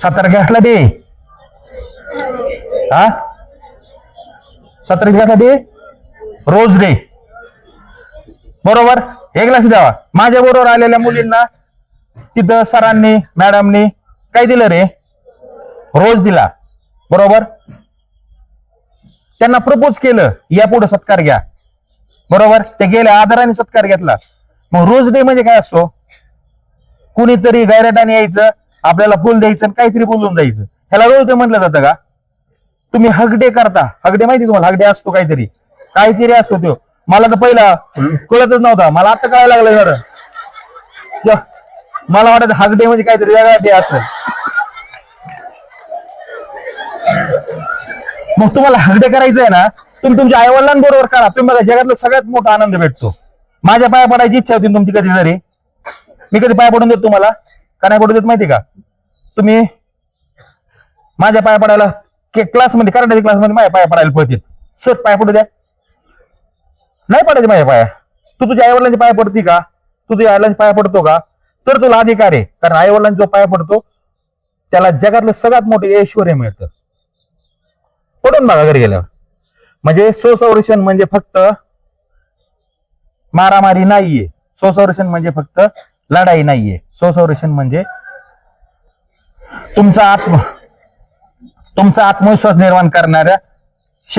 सतर्क दे हा सतर्क दे रोज दे बरोबर. एक ग्लास द्यावा. माझ्या बरोबर आलेल्या मुलींना तिथं सरांनी मॅडमनी काय दिलं रे रोज दिला बरोबर. त्यांना प्रपोज केलं या पुढे सत्कार घ्या बरोबर. ते गेल्या आदराने सत्कार घेतला. मग रोज डे म्हणजे काय असतो कुणीतरी गैरटाने यायचं आपल्याला फुल द्यायचं आणि काहीतरी बोलून जायचं ह्याला रोज डे म्हटलं जातं का. तुम्ही हक डे करता. हक डे माहिती तुम्हाला हक डे असतो काहीतरी असतो तो. मला तर पहिला कळतच नव्हता. मला आता कळायला लागलं जरा. मला वाटत हक डे म्हणजे काहीतरी वेगळा डे असेल. मग तुम्हाला हक डे करायचं आहे ना तुम्ही तुमच्या आईवडिलांबरोबर करा. तुम्ही बघा जगातला सगळ्यात मोठा आनंद भेटतो. माझ्या पाया पडायची इच्छा होती तुमची कधी जरी मी कधी पाया पडून देत तुम्हाला का नाही पडून देत माहिती का. तुम्ही माझ्या पाया पडायला क्लासमध्ये कराटे क्लासमध्ये माझ्या पाया पडायला पळतील सर पाया पडू द्या नाही पडायचे माझ्या पाया. तू तुझ्या आईवडिलांच्या पाया पडती का तू तुझ्या आईवडिलांच्या पाया पडतो का तर तुला अधिकार आहे. कारण आईवडिलांचा जो पाया पडतो त्याला जगातलं सगळ्यात मोठं ऐश्वर्य मिळतं. पडून बघा घरी गेल्यावर. म्हणजे स्वसंरक्षण म्हणजे फक्त मारामारी नाहीये. स्वसंरक्षण म्हणजे फक्त लढाई नाहीये. स्वसंरक्षण म्हणजे तुमचा आत्मविश्वास निर्माण करणाऱ्या